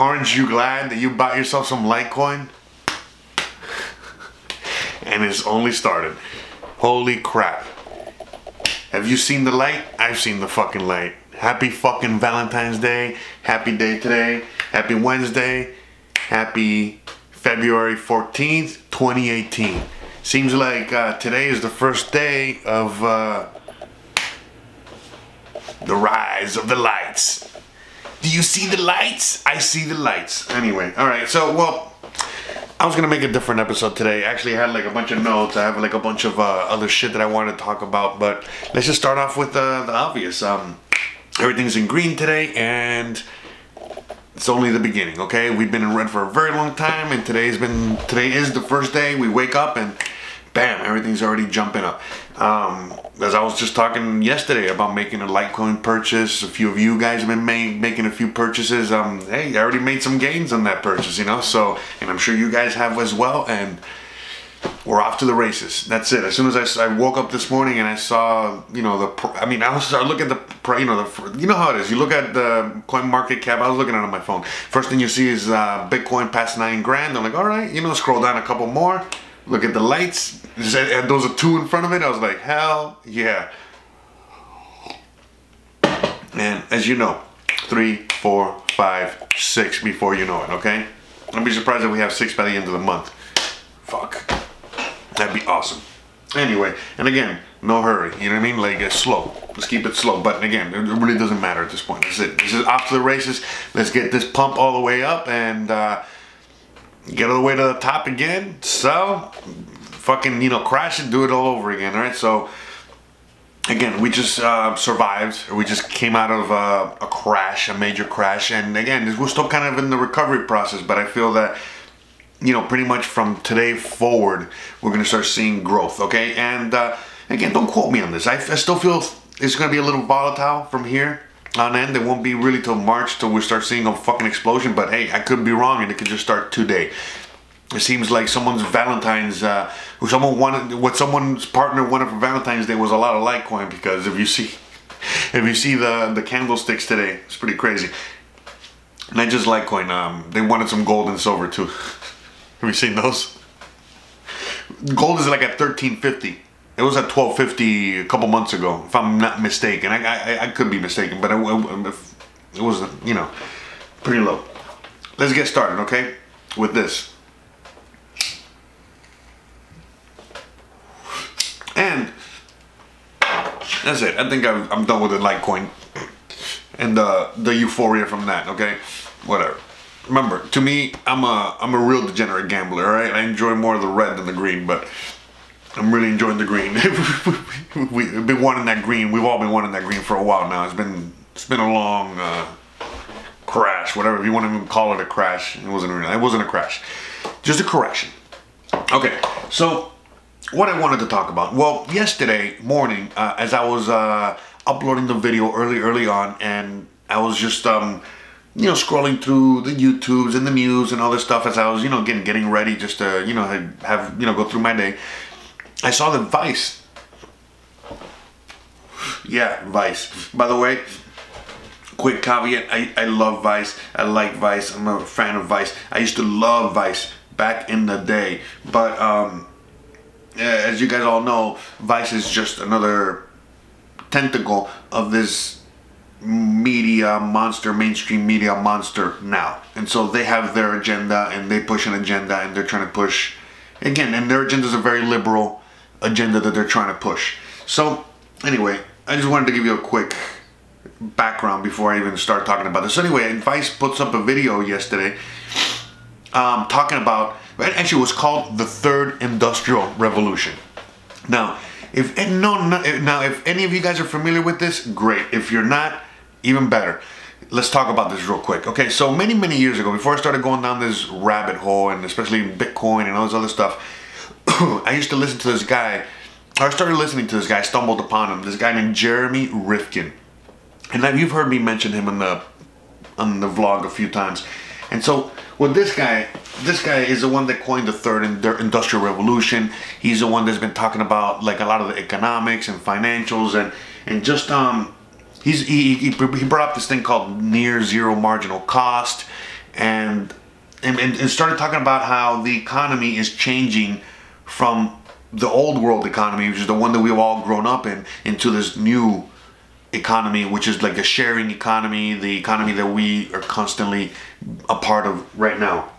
Aren't you glad that you bought yourself some Litecoin? And it's only started. Holy crap. Have you seen the light? I've seen the fucking light. Happy fucking Valentine's Day. Happy day today. Happy Wednesday. Happy February 14th, 2018. Seems like today is the first day of the rise of the lights. Do you see the lights? I see the lights. Anyway, alright, so, well, I was gonna make a different episode today. Actually, I had like a bunch of notes. I have like a bunch of other shit that I wanted to talk about, but let's just start off with the obvious. Everything's in green today, and it's only the beginning, okay? We've been in red for a very long time, and today is the first day we wake up and bam, everything's already jumping up. As I was just talking yesterday about making a Litecoin purchase, a few of you guys have been making a few purchases. Hey, I already made some gains on that purchase, you know, so, and I'm sure you guys have as well, and we're off to the races. That's it. As soon as I woke up this morning and I saw, you know, I look at the, you know how it is. You look at the coin market cap. I was looking at it on my phone. First thing you see is Bitcoin past 9 grand. I'm like, all right, you know, scroll down a couple more. Look at the lights. And those are 2 in front of it. I was like, hell yeah. And as you know, 3, 4, 5, 6 before you know it, okay? I'd be surprised if we have 6 by the end of the month. Fuck. That'd be awesome. Anyway, and again, no hurry. You know what I mean? Like, it's slow. Let's keep it slow. But again, it really doesn't matter at this point. That's it. This is off to the races. Let's get this pump all the way up and get all the way to the top again. So, fucking, you know, crash and do it all over again. All right. So, again, we just survived. We just came out of a crash, a major crash. And again, we're still kind of in the recovery process. But I feel that, you know, pretty much from today forward, we're going to start seeing growth, okay? And again, don't quote me on this. I still feel it's going to be a little volatile from here on end. It won't be really till March till we start seeing a fucking explosion. But hey, I could be wrong, and it could just start today. It seems like someone's Valentine's, what someone's partner wanted for Valentine's Day was a lot of Litecoin, because if you see the candlesticks today, it's pretty crazy. Not just Litecoin. They wanted some gold and silver too. Have you seen those? Gold is like at $13.50. It was at $12.50 a couple months ago, if I'm not mistaken. I could be mistaken, but it was, you know, pretty low. Let's get started, okay, with this. And that's it. I think I'm done with the Litecoin and the euphoria from that, okay? Whatever. Remember, to me, I'm a real degenerate gambler, alright? I enjoy more of the red than the green, but I'm really enjoying the green. We've been wanting that green. We've all been wanting that green for a while now. It's been a long crash, whatever. If you want to even call it a crash, it wasn't a crash. Just a correction. Okay, so what I wanted to talk about. Well, yesterday morning, as I was uploading the video early on, and I was just you know, scrolling through the YouTubes and the news and all this stuff as I was, you know, getting ready just to, you know, have you know, go through my day. I saw that Vice. Yeah, Vice. By the way, quick caveat, I love Vice. I like Vice. I'm a fan of Vice. I used to love Vice back in the day. But as you guys all know, Vice is just another tentacle of this media monster, mainstream media monster now. And so they have their agenda, and they push an agenda, and they're trying to push, again, and their agenda is a very liberal agenda that they're trying to push. So anyway, I just wanted to give you a quick background before I even start talking about this. So anyway, Vice puts up a video yesterday talking about, actually it was called The Third Industrial Revolution. Now, if any of you guys are familiar with this, great. If you're not, even better. Let's talk about this real quick. Okay, so many years ago, before I started going down this rabbit hole, and especially Bitcoin and all this other stuff, I used to listen to this guy. I started listening to this guy, stumbled upon him, this guy named Jeremy Rifkin. And you've heard me mention him on the vlog a few times. And so, well, this guy is the one that coined the third industrial revolution. He's the one that's been talking about like a lot of the economics and financials, and just he brought up this thing called near zero marginal cost, and started talking about how the economy is changing from the old world economy, which is the one that we've all grown up in, into this new economy, which is like a sharing economy, the economy that we are constantly a part of right now.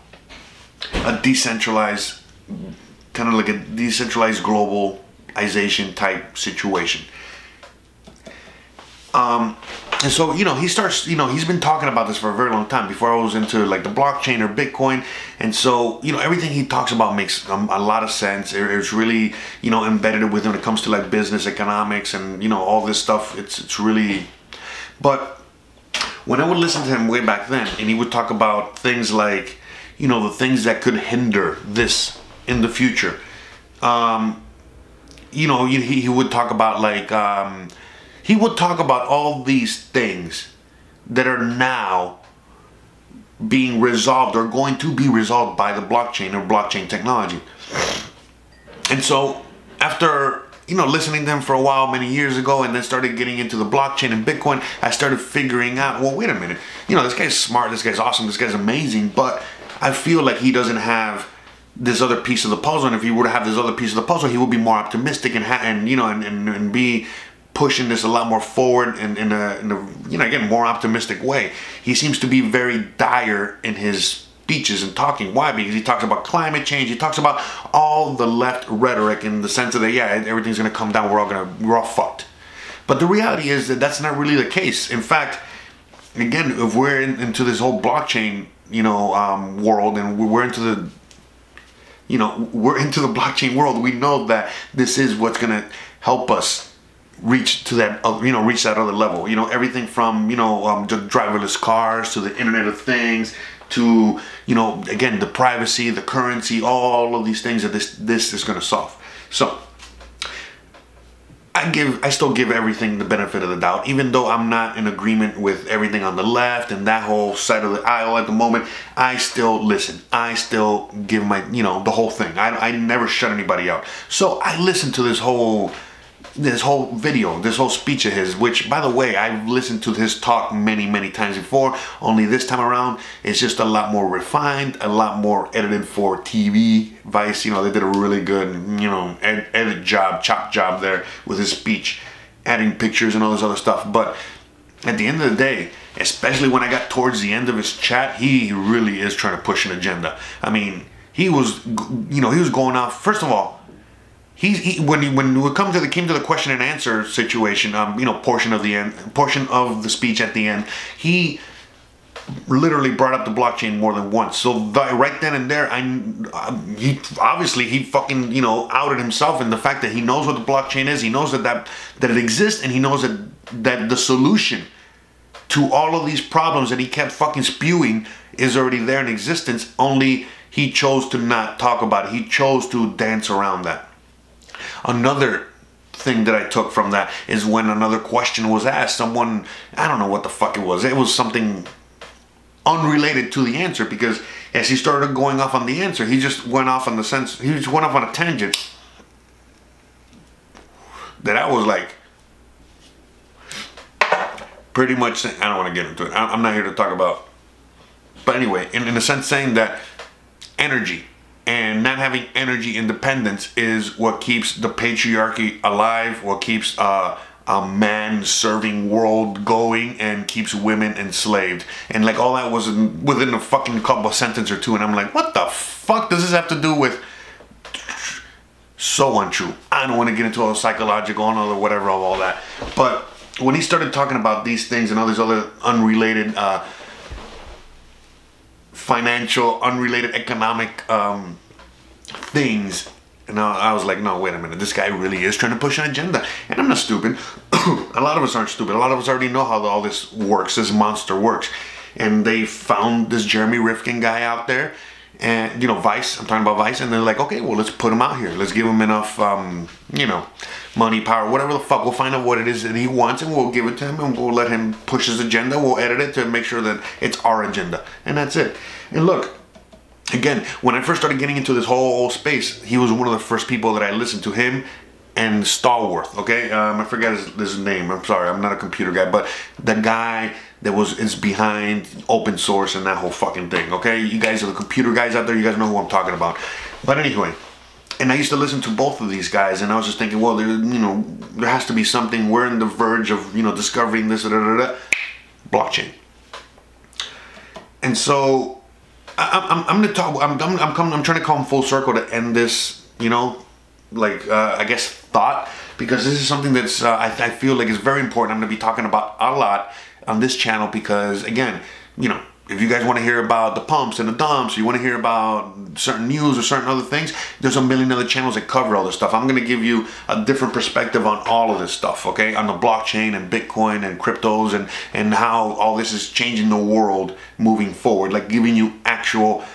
A decentralized, kind of like a decentralized globalization type situation. And so, you know, he starts, you know, he's been talking about this for a very long time, before I was into like the blockchain or Bitcoin. And so, you know, everything he talks about makes a lot of sense. It's really, you know, embedded with when it comes to like business, economics, and, you know, all this stuff. It's really, but when I would listen to him way back then, and he would talk about things like, you know, the things that could hinder this in the future. You know, he would talk about like, he would talk about all these things that are now being resolved or going to be resolved by the blockchain or blockchain technology. And so after, you know, listening to him for a while many years ago, and then started getting into the blockchain and Bitcoin, I started figuring out, well, wait a minute, you know, this guy's smart, this guy's awesome, this guy's amazing, but I feel like he doesn't have this other piece of the puzzle. And if he were to have this other piece of the puzzle, he would be more optimistic and you know, and be pushing this a lot more forward in a you know, again, more optimistic way. He seems to be very dire in his speeches and talking. Why? Because he talks about climate change. He talks about all the left rhetoric in the sense of that, yeah, everything's gonna come down. We're all fucked. But the reality is that that's not really the case. In fact, again, if we're into this whole blockchain, you know, world, and we're into the, you know, we're into the blockchain world, we know that this is what's gonna help us reach to that, you know, reach that other level. You know, everything from, you know, driverless cars to the Internet of Things to, you know, again, the privacy, the currency, all of these things that this is going to solve. So I still give everything the benefit of the doubt, even though I'm not in agreement with everything on the left and that whole side of the aisle at the moment. I still listen. I still give my, you know, the whole thing. I never shut anybody out. So I listened to this whole video, this whole speech of his, which, by the way, I've listened to his talk many times before, only this time around it's just a lot more refined, a lot more edited for TV. Vice, you know, they did a really good, you know, edit job, chop job there with his speech, adding pictures and all this other stuff. But at the end of the day, especially when I got towards the end of his chat, he really is trying to push an agenda. I mean, he was, you know, he was going off. First of all, when we came to the question and answer situation, you know, portion of the speech at the end, he literally brought up the blockchain more than once. So right then and there, he fucking, you know, outed himself in the fact that he knows what the blockchain is. He knows that it exists, and he knows that the solution to all of these problems that he kept fucking spewing is already there in existence. Only he chose to not talk about it. He chose to dance around that. Another thing that I took from that is when another question was asked, someone, I don't know what the fuck it was something unrelated to the answer, because as he started going off on the answer, he just went off on a tangent that I was like, pretty much saying, I don't want to get into it, I'm not here to talk about, but anyway, in a sense, saying that energy and not having energy independence is what keeps the patriarchy alive, what keeps a man-serving world going, and keeps women enslaved. And like all that was within a fucking couple of sentences or two, and I'm like, what the fuck does this have to do with? So untrue. I don't want to get into all the psychological and all the whatever of all that. But when he started talking about these things and all these other unrelated financial, unrelated economic things, and I was like, no, wait a minute, this guy really is trying to push an agenda. And I'm not stupid. A lot of us aren't stupid. A lot of us already know how all this works, this monster works. And they found this Jeremy Rifkin guy out there, and, you know, Vice, I'm talking about Vice, and they're like, okay, well, let's put him out here. Let's give him enough, you know, money, power, whatever the fuck. We'll find out what it is that he wants, and we'll give it to him, and we'll let him push his agenda. We'll edit it to make sure that it's our agenda. And that's it. And look, again, when I first started getting into this whole space, he was one of the first people that I listened to. Him, and Stallworth, okay? I forget his name. I'm sorry, I'm not a computer guy, but the guy that is behind open source and that whole fucking thing, okay? You guys are the computer guys out there. You guys know who I'm talking about. But anyway, and I used to listen to both of these guys, and I was just thinking, well, there has to be something. We're on the verge of, discovering this, blockchain. And so I'm gonna talk. I'm trying to come full circle to end this, I guess thought, because this is something that's I feel like is very important. I'm gonna be talking about a lot on this channel because, again, if you guys want to hear about the pumps and the dumps, you want to hear about certain news or certain other things, there's a million other channels that cover all this stuff. I'm going to give you a different perspective on all of this stuff, okay? On the blockchain and Bitcoin and cryptos and how all this is changing the world moving forward, like giving you actual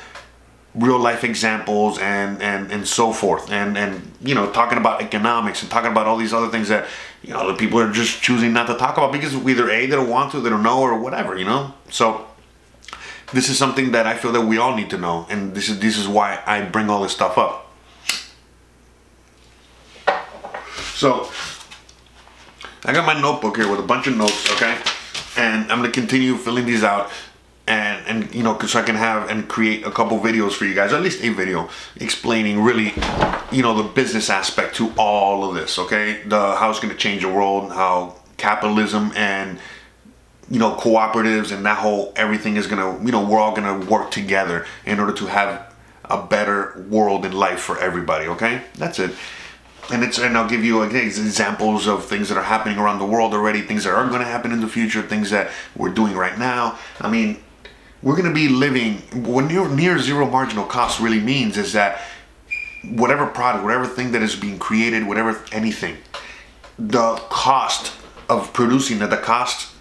real life examples and so forth, and talking about economics and talking about all these other things that the people are just choosing not to talk about because either A, they don't want to, they don't know, or whatever, So this is something that I feel that we all need to know, and this is why I bring all this stuff up. So I got my notebook here with a bunch of notes, okay, and I'm gonna continue filling these out, and so I can have and create a couple videos for you guys, at least a video explaining really, the business aspect to all of this, okay, how it's gonna change the world, how capitalism and cooperatives and that whole everything is gonna, we're all gonna work together in order to have a better world and life for everybody, okay? That's it. And I'll give you examples of things that are happening around the world already, things that are gonna happen in the future, things that we're doing right now. I mean, we're gonna be living, what near zero marginal cost really means is that whatever product, whatever thing that is being created, whatever, anything, the cost of producing that, the cost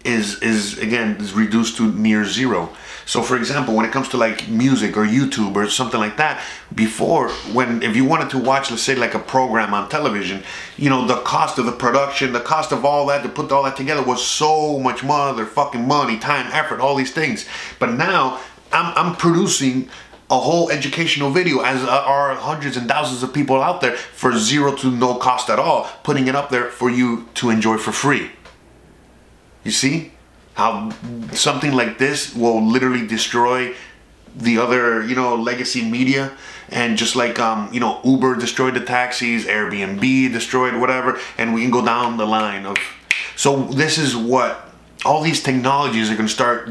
is reduced to near zero. So for example, when it comes to like music or YouTube or something like that, before, if you wanted to watch, let's say, like a program on television, the cost of the production, the cost of all that, to put all that together, was so much motherfucking money, time, effort, all these things. But now I'm producing a whole educational video, as are hundreds and thousands of people out there, for zero to no cost at all, putting it up there for you to enjoy for free. You see how something like this will literally destroy the other, legacy media, and just like, Uber destroyed the taxis, Airbnb destroyed whatever, and we can go down the line of. So this is what all these technologies are going to start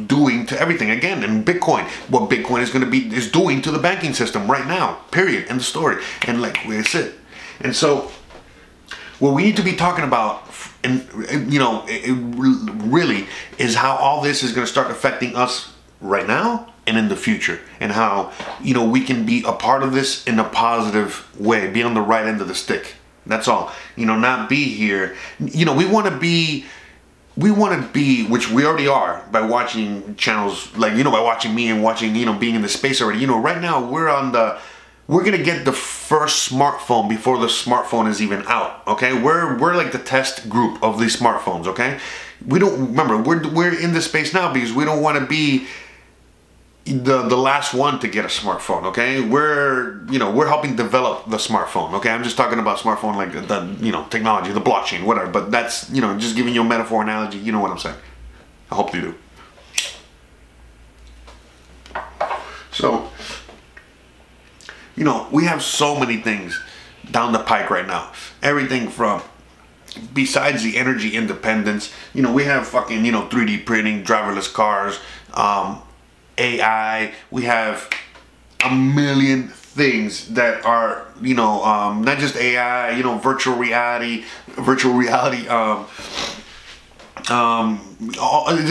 doing to everything. Again, and Bitcoin, what Bitcoin is doing to the banking system right now. Period. End of story. And like, that's it. And so, what we need to be talking about, and it really is how all this is going to start affecting us right now and in the future, and how we can be a part of this in a positive way, be on the right end of the stick. That's all. Not be here. We want to be, which we already are, by watching channels like, by watching me and watching, being in the space already. Right now we're gonna get the first smartphone before the smartphone is even out, okay? We're like the test group of these smartphones, okay? We don't, remember, we're in this space now because we don't want to be the last one to get a smartphone, okay? We're helping develop the smartphone, okay? I'm just talking about smartphone like the technology, the blockchain, whatever, but that's, just giving you a metaphor analogy, you know what I'm saying. I hope you do. So, we have so many things down the pike right now. Everything from, besides the energy independence, we have fucking, 3D printing, driverless cars, AI. We have a million things that are, not just AI, virtual reality, like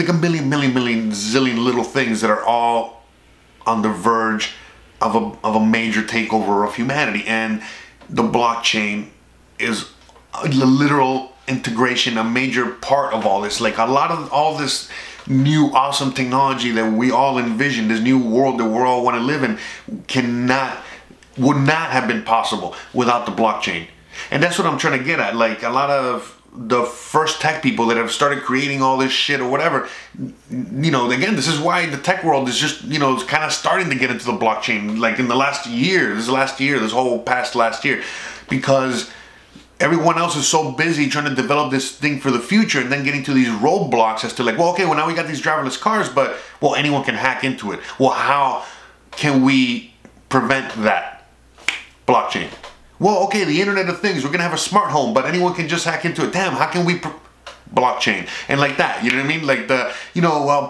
a million zillion little things that are all on the verge of a major takeover of humanity. And the blockchain is a literal integration, a major part of all this. Like, a lot of all this new awesome technology that we all envision, this new world that we all want to live in, would not have been possible without the blockchain. And that's what I'm trying to get at. Like, a lot of the first tech people that have started creating all this shit or whatever, again, this is why the tech world is just, it's kind of starting to get into the blockchain, like in the last year, this whole past last year. because everyone else is so busy trying to develop this thing for the future and then getting to these roadblocks as to like, well, okay, well, now we got these driverless cars, but, well, anyone can hack into it. Well, how can we prevent that? Blockchain. Well, okay, the Internet of Things, we're going to have a smart home, but anyone can just hack into it. Damn, how can we... Blockchain. And like that, you know what I mean? Like the,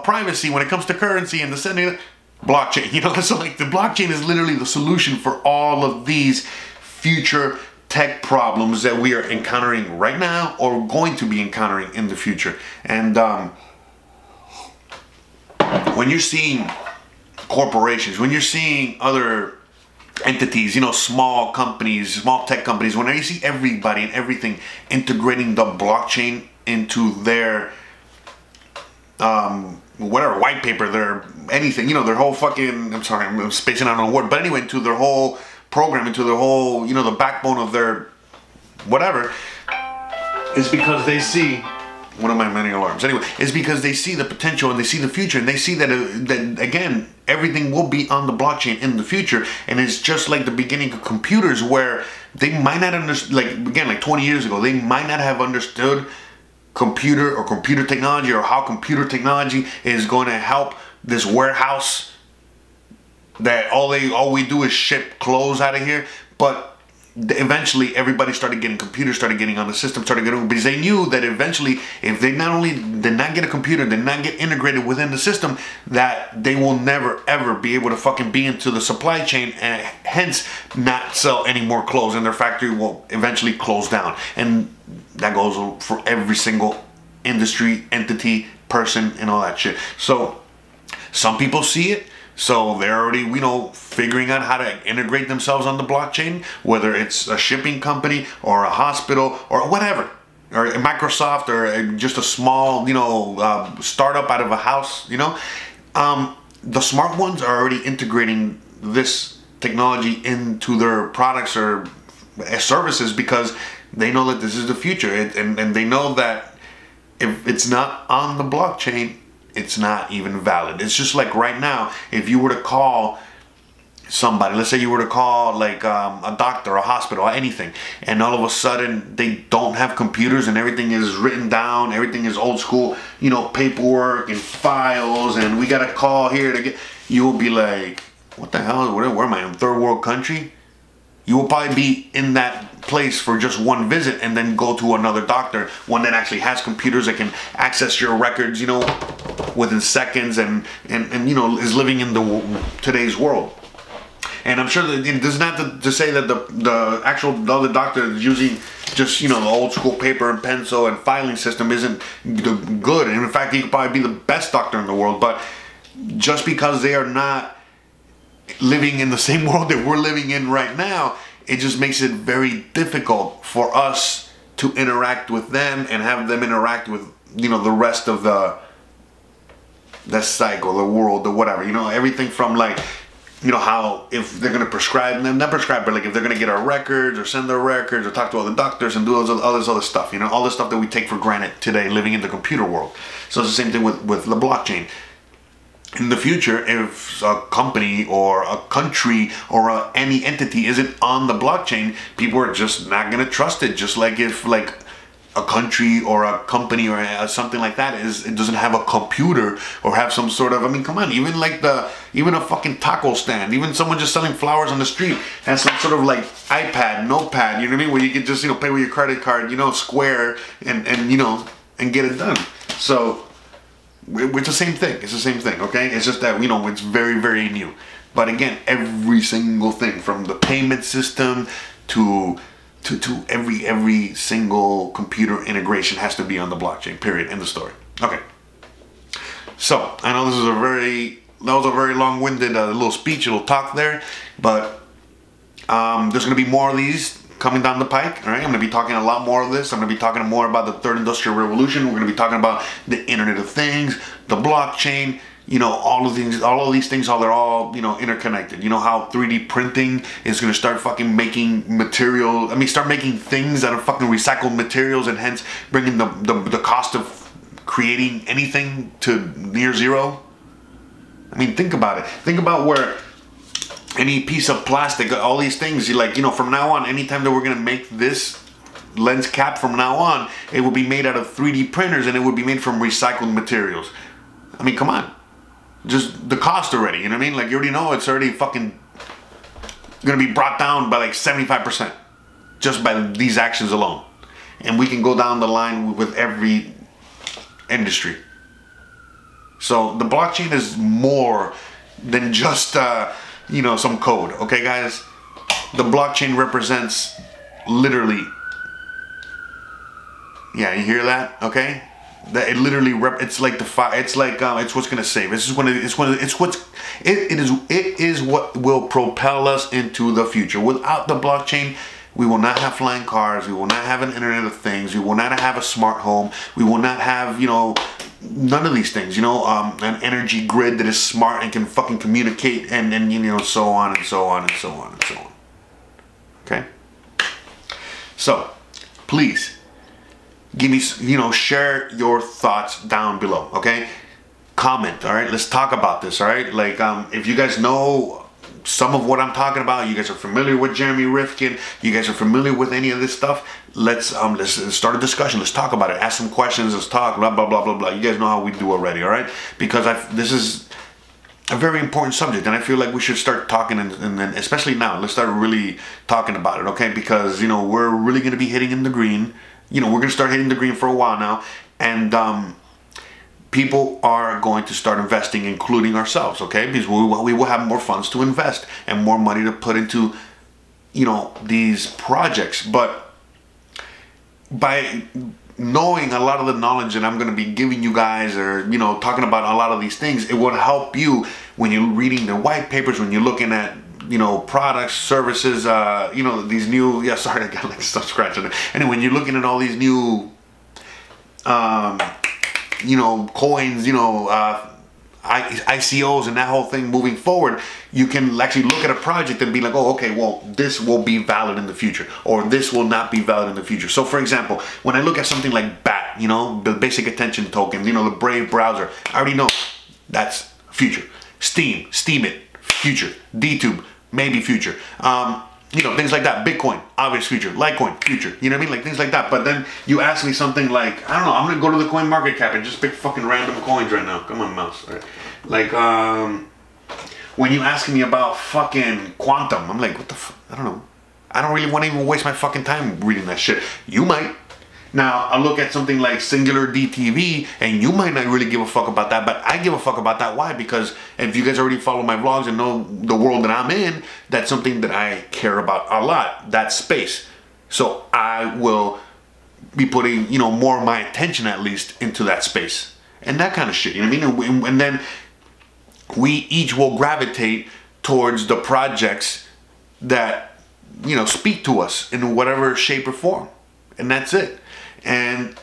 privacy when it comes to currency and the sending... Blockchain, so like the blockchain is literally the solution for all of these future tech problems that we are encountering right now or going to be encountering in the future. And when you're seeing corporations, when you're seeing other entities, small companies, small tech companies, when you see everybody and everything integrating the blockchain into their whatever white paper, their anything, their whole fucking, I'm sorry, I'm spacing out on a word, but anyway, into their whole program, into their whole, the backbone of their whatever, is because they see, one of my many alarms, anyway, is because they see the potential and they see the future and they see that, that again, everything will be on the blockchain in the future. And it's just like the beginning of computers where they might not understand, like 20 years ago, they might not have understood computer technology or how computer technology is going to help this warehouse that all we do is ship clothes out of here. But eventually everybody started getting computers, started getting on the system, started getting, because they knew that eventually if they not only did not get a computer, did not get integrated within the system, that they will never ever be able to fucking be into the supply chain and hence not sell any more clothes, and their factory will eventually close down. And that goes for every single industry, entity, person, and all that shit. So some people see it, so they're already, figuring out how to integrate themselves on the blockchain, whether it's a shipping company or a hospital or whatever, or Microsoft or just a small, startup out of a house, the smart ones are already integrating this technology into their products or services because they know that this is the future, and they know that if it's not on the blockchain, it's not even valid. It's just like right now, if you were to call somebody, let's say you were to call like a doctor, a hospital, anything, and all of a sudden they don't have computers and everything is written down, everything is old school, paperwork and files, and we got to call here to get, you will be like, what the hell, where am I, in third world country? You will probably be in that place for just one visit and then go to another doctor, one that actually has computers that can access your records, within seconds and is living in today's world. And I'm sure that this is not to say that the other doctor is using just, the old school paper and pencil and filing system isn't good. And in fact, he could probably be the best doctor in the world. But just because they are not living in the same world that we're living in right now, it just makes it very difficult for us to interact with them and have them interact with, the rest of the cycle, the world, the whatever, everything from like, how if they're going to prescribe them, not prescribe, but like if they're going to get our records or send their records or talk to other doctors and do all this other stuff, all this stuff that we take for granted today living in the computer world. So it's the same thing with the blockchain. In the future, if a company or a country or any entity isn't on the blockchain, people are just not going to trust it. Just like if like a country or a company or something like that it doesn't have a computer or have some sort of, come on, even a fucking taco stand, even someone just selling flowers on the street has some sort of like iPad, notepad, you know what I mean, where you can just, pay with your credit card, Square and get it done. So it's the same thing. It's the same thing, okay? It's just that, it's very, very new. But again, every single thing from the payment system to every single computer integration has to be on the blockchain, period, end of story. Okay. So, I know that was a very long-winded little speech, little talk there, but there's going to be more of these coming down the pike, all right? I'm going to be talking a lot more of this. I'm going to be talking more about the third industrial revolution. We're going to be talking about the Internet of Things, the blockchain, all of these things, how they're all, interconnected. How 3D printing is going to start fucking making material, start making things out of fucking recycled materials and hence bringing the cost of creating anything to near zero. Think about it. Think about where any piece of plastic, all these things, like, you know, from now on, anytime that we're gonna make this lens cap from now on, it will be made out of 3D printers, and it would be made from recycled materials. I mean, come on. Just the cost already, you know what I mean? Like, you already know it's already fucking gonna be brought down by like 75% just by these actions alone. And we can go down the line with every industry. So the blockchain is more than just you know, some code. Okay, guys, the blockchain represents literally, yeah, you hear that? Okay, that it literally it's like it's what's gonna save. It is what will propel us into the future. Without the blockchain, we will not have flying cars, we will not have an Internet of Things, we will not have a smart home, we will not have, you know, none of these things, you know, an energy grid that is smart and can fucking communicate, and you know, so on and so on and so on and so on. Okay? So, please, give me, you know, share your thoughts down below, okay? Comment, all right? Let's talk about this, all right? Like, if you guys know some of what I'm talking about, you guys are familiar with Jeremy Rifkin, you guys are familiar with any of this stuff, let's start a discussion. Let's talk about it. Ask some questions. Let's talk. Blah blah blah blah blah. You guys know how we do already, all right? Because this is a very important subject, and I feel like we should start talking, and especially now, let's start really talking about it, okay? Because, you know, we're really going to be hitting in the green. You know, we're going to start hitting the green for a while now, and people are going to start investing, including ourselves, okay? Because we will have more funds to invest and more money to put into, you know, these projects. But by knowing a lot of the knowledge that I'm going to be giving you guys, or, you know, talking about a lot of these things, it will help you when you're reading the white papers, when you're looking at, you know, products, services, you know, these new, yeah, sorry, I got like stuff scratching. Anyway, when you're looking at all these new, you know, coins, you know, ICOs and that whole thing moving forward, you can actually look at a project and be like, oh, okay, well, this will be valid in the future, or this will not be valid in the future. So, for example, when I look at something like BAT, you know, the basic attention token, you know, the Brave browser, I already know that's future. Steam, Steemit, future. DTube, maybe future. You know, things like that. Bitcoin, obvious future. Litecoin, future. You know what I mean? Like things like that. But then you ask me something like, I don't know, I'm going to go to the coin market cap and just pick fucking random coins right now. Come on, mouse. All right. Like, when you ask me about fucking quantum, I'm like, what the fuck? I don't know. I don't really want to even waste my fucking time reading that shit. You might. Now, I look at something like Singular DTV, and you might not really give a fuck about that, but I give a fuck about that. Why? Because if you guys already follow my vlogs and know the world that I'm in, that's something that I care about a lot, that space. So I will be putting, you know, more of my attention at least into that space and that kind of shit, you know what I mean? And then we each will gravitate towards the projects that, you know, speak to us in whatever shape or form. And that's it. And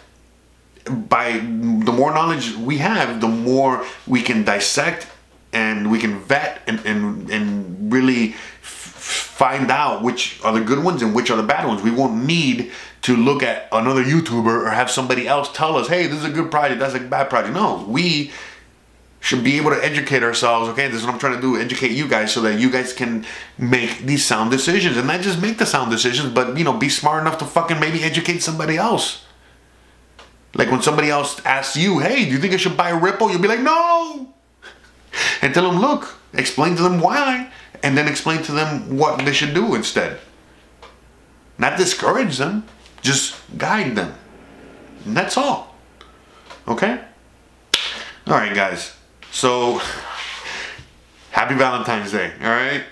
by the more knowledge we have, the more we can dissect and we can vet and really find out which are the good ones and which are the bad ones. We won't need to look at another YouTuber or have somebody else tell us, hey, this is a good project, that's a bad project. No, we should be able to educate ourselves. Okay, this is what I'm trying to do, educate you guys so that you guys can make these sound decisions, and not just make the sound decisions, but, you know, be smart enough to fucking maybe educate somebody else. Like when somebody else asks you, hey, do you think I should buy Ripple? You'll be like, no. And tell them, look, explain to them why, and then explain to them what they should do instead. Not discourage them, just guide them. And that's all. Okay? All right, guys. So, happy Valentine's Day, all right?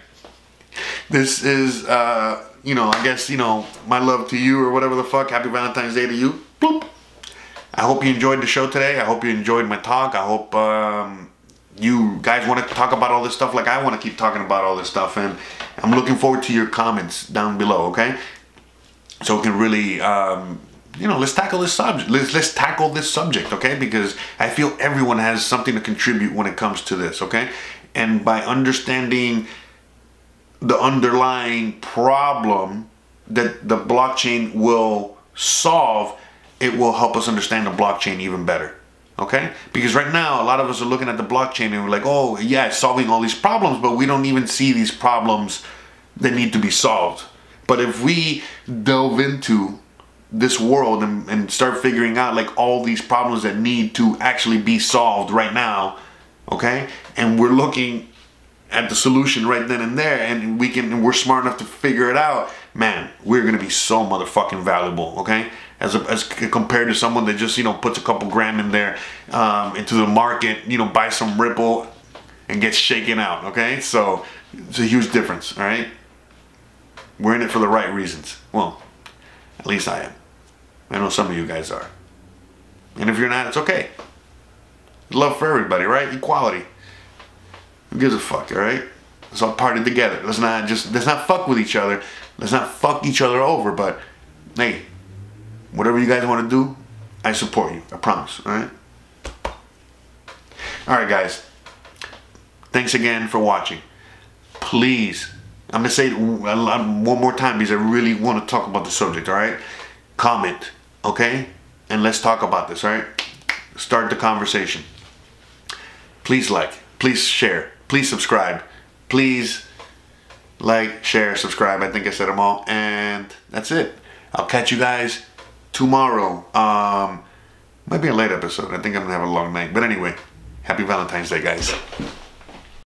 This is, you know, I guess, you know, my love to you or whatever the fuck. Happy Valentine's Day to you. Boop. I hope you enjoyed the show today. I hope you enjoyed my talk. I hope you guys want to talk about all this stuff like I want to keep talking about all this stuff. And I'm looking forward to your comments down below, okay? So we can really, you know, let's tackle this subject. Let's tackle this subject, okay? Because I feel everyone has something to contribute when it comes to this, okay? And by understanding the underlying problem that the blockchain will solve, it will help us understand the blockchain even better, Okay? Because right now, a lot of us are looking at the blockchain and we're like, oh, yeah, it's solving all these problems, but we don't even see these problems that need to be solved. But if we delve into this world and start figuring out like all these problems that need to actually be solved right now, okay? And we're looking at the solution right then and there, and we're smart enough to figure it out, man, we're gonna be so motherfucking valuable, okay? As compared to someone that just, you know, puts a couple grand in there into the market, you know, buys some Ripple and gets shaken out, okay? So it's a huge difference, all right? We're in it for the right reasons. Well, at least I am. I know some of you guys are. And if you're not, it's okay. Love for everybody, right? Equality. Who gives a fuck, all right? Let's all party together. Let's not fuck with each other. Let's not fuck each other over, but hey, whatever you guys want to do, I support you. I promise, all right? All right, guys. Thanks again for watching. Please, I'm going to say it one more time because I really want to talk about the subject, all right? Comment, okay? And let's talk about this, all right? Start the conversation. Please like, please share, please subscribe. Please like, share, subscribe. I think I said them all. And that's it. I'll catch you guys tomorrow. Might be a late episode. I think I'm going to have a long night. But anyway, happy Valentine's Day, guys.